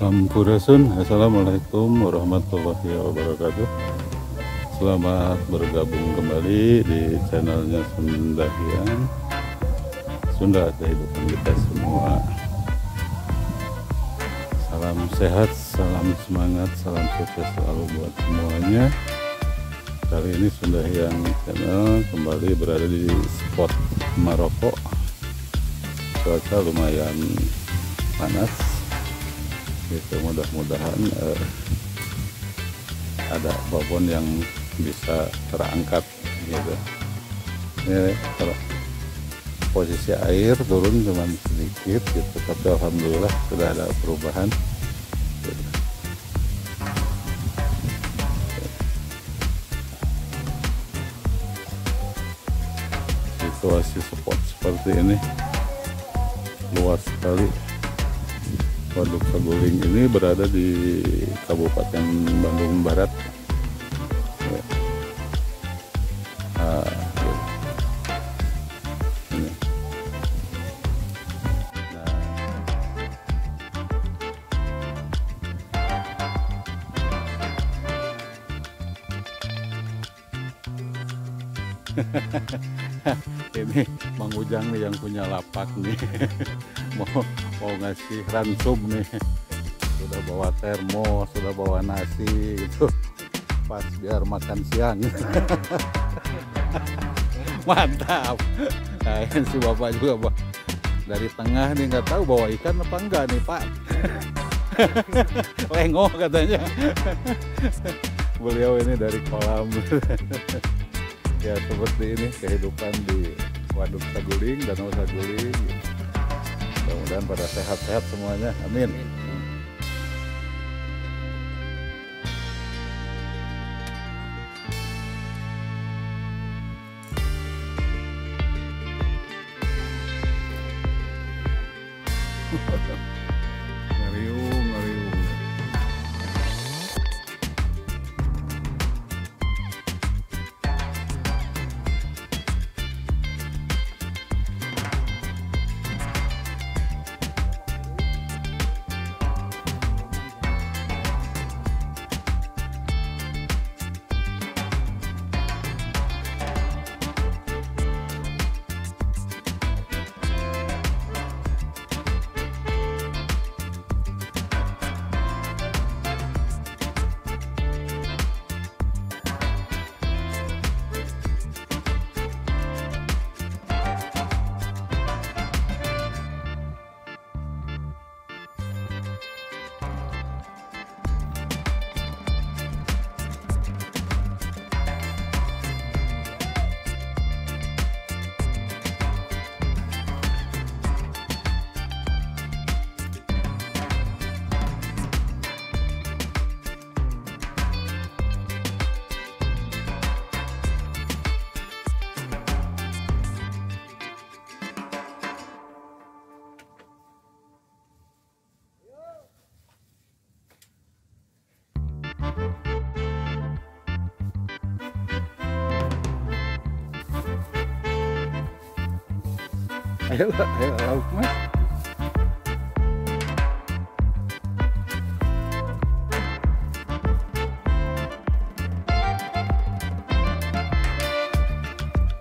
Sampurasun, assalamualaikum warahmatullahi wabarakatuh. Selamat bergabung kembali di channelnya Sunda Hyang. Sunda kehidupan kita semua. Salam sehat, salam semangat, salam sukses selalu buat semuanya. Kali ini Sunda Hyang channel kembali berada di spot Maroko. Cuaca lumayan panas. Itu mudah-mudahan ada babon yang bisa terangkat gitu. Ini kalau posisi air turun cuma sedikit gitu, tapi alhamdulillah sudah ada perubahan gitu. Situasi spot seperti ini luas sekali. Waduk Saguling ini berada di Kabupaten Bandung Barat. Ya. Ini. Ini Mang Ujang nih yang punya lapak nih. mau ngasih ransum nih, sudah bawa termos, sudah bawa nasi gitu pas biar makan siang. Mantap. Nah, si bapak juga dari tengah nih, nggak tahu bawa ikan apa enggak nih Pak. Lengoh katanya. Beliau ini dari kolam. Ya seperti ini kehidupan di Waduk Saguling, Danau Saguling. Mudah-mudahan pada sehat-sehat semuanya. Amin. Ngeriung, ngeriung. Ayo lauk Mas.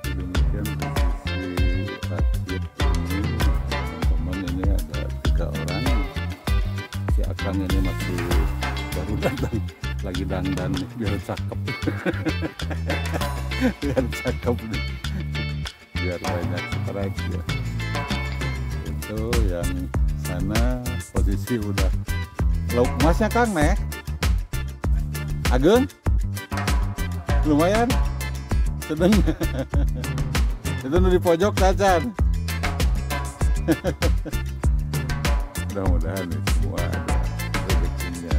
Demikian posisi rakit ini, teman-teman. Ini ada 3 orang. Si Akang ini masih baru datang, lagi dandan nih, biar cakep. Biar cakep nih, biar banyak strike ya. Itu yang sana posisi udah lauk emasnya Kang nek Ageng lumayan sedang. Itu di pojok Cacan. Mudah-mudahan nih semua ada rezekinya.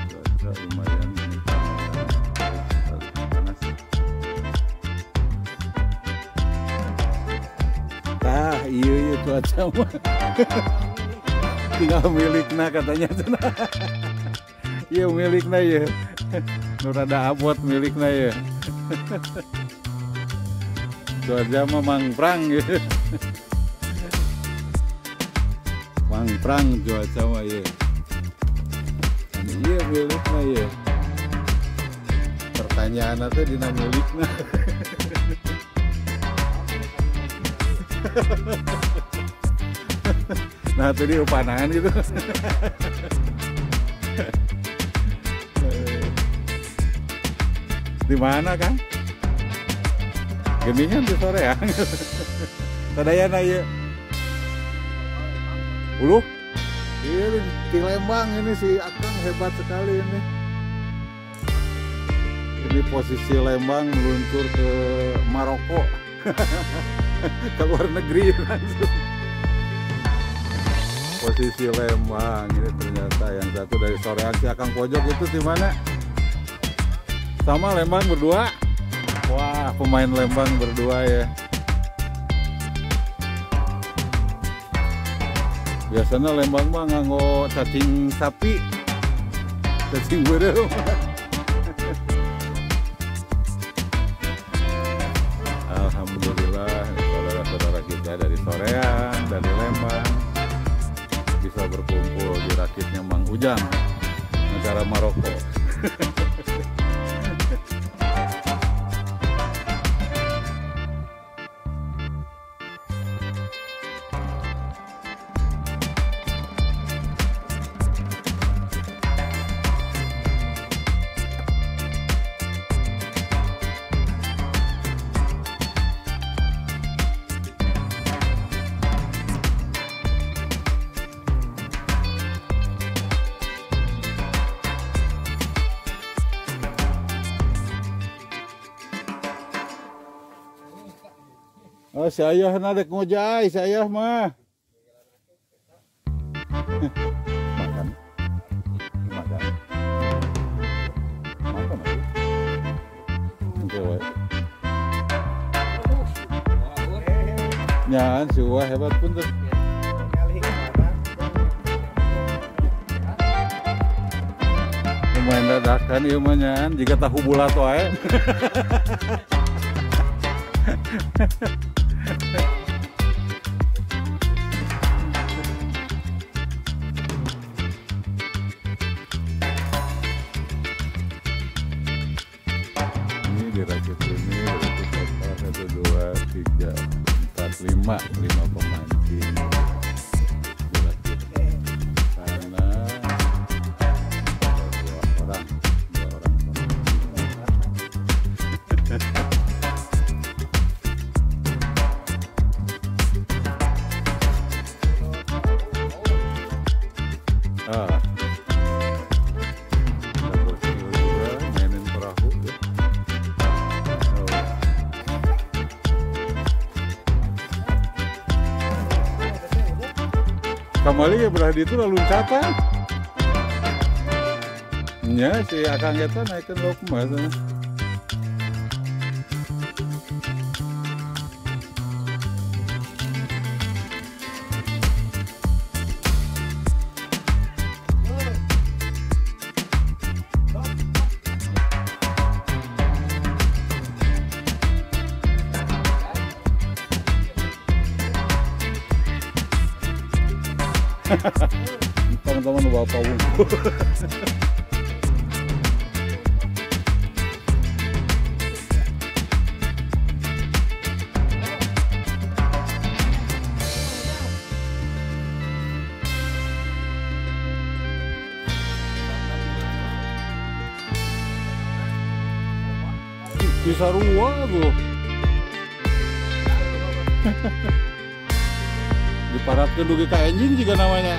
Cuaca lumayan ini panas. Ah iya cuaca mah. Tinggal milikna katanya. Iya milikna ya. Nur ada abot milikna ya. cuaca mah mangprang gitu. Mangprang cuaca mah ya. Iya miliknya ya. Pertanyaan itu dina miliknya. Nah itu dia upanangan gitu. Di mana Kang? Geningan di sore ya. Tadayana ya. Uluh. Iya di Lembang ini si Akang hebat sekali ini. Ini posisi Lembang meluncur ke Maroko. Ke luar negeri langsung. Posisi Lembang ini ternyata yang satu dari sorean si Akang pojok itu di mana? Sama Lembang berdua. Wah, pemain Lembang berdua ya. Biasanya Lembang mah nganggo cacing sapi, cacing berem. Alhamdulillah saudara-saudara kita dari sorean, dari Lembang bisa berkumpul di rakitnya Mang Ujang, negara Maroko. Oh, si ayah nadek ngojai, si ayah mah. Makan. Makan. Makan aja. Oke, wae. Nyaan si wah hebat pun tuh. Lumayan dadakan ieu mah nyaan jika tahu bulat wae. Ini dirakit ini dirakit total 1, 2, 3, 4, 5 pemancing dirakit sana dua orang mainin perahu ya. Kamali ya berarti itu lalu loncatan. Nya si Akang eta naikkeun rok mah sana. Teman-teman bapak wungku. Bisa ruah tuh. Diparatkeun dugi ka enjing juga namanya.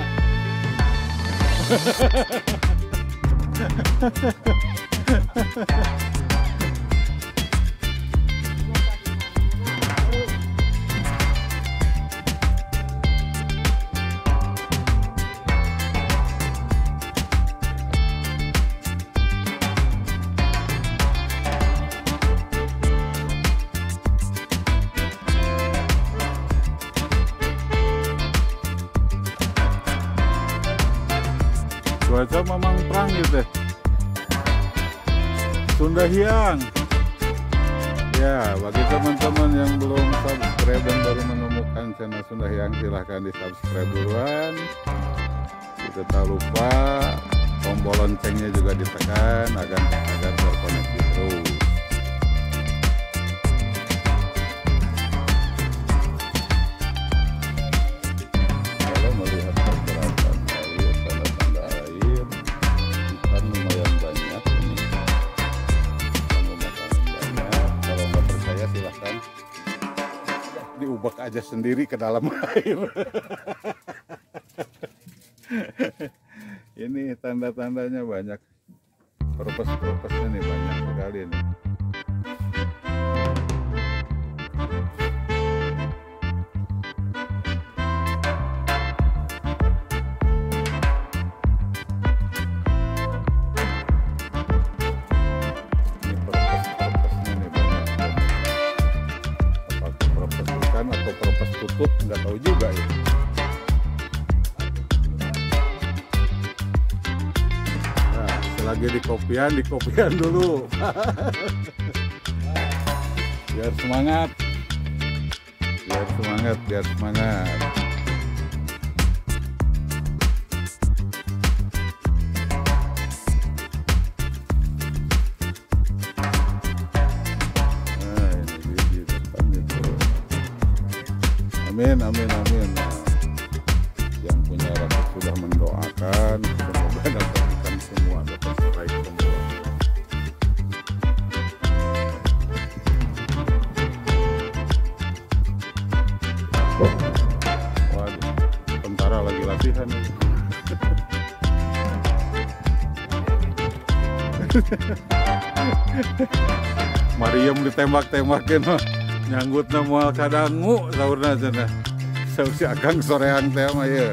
Cuaca memang perang gitu. Sunda Hyang. Ya. Ya, bagi teman-teman yang belum subscribe dan baru menemukan channel Sunda Hyang, silahkan di subscribe duluan. Kita tak lupa tombol loncengnya juga ditekan agar terkoneksi terus. Kalau melihat pergerakan air, tanda-tanda air, ikan lumayan banyak ini. Kalau nggak percaya silahkan diubek aja sendiri ke dalam air. Ini tanda-tandanya banyak, purpose-nya nih banyak sekali nih. Ini purpose-nya nih banyak. Apakah purpose ikan atau purpose tutut, nggak tahu juga ya. Lagi di kopian dulu. biar semangat. Nah, ini di depan itu. Amin. Nah, yang punya rasa sudah mendoakan semoga dapat ikan semua, dapat strike semua. Waduh, tentara lagi latihan nih. Mariam ditembak-tembakin mah nyanggut moal kadangu saurna cenah. Saur si Akang soreang teh mah ye.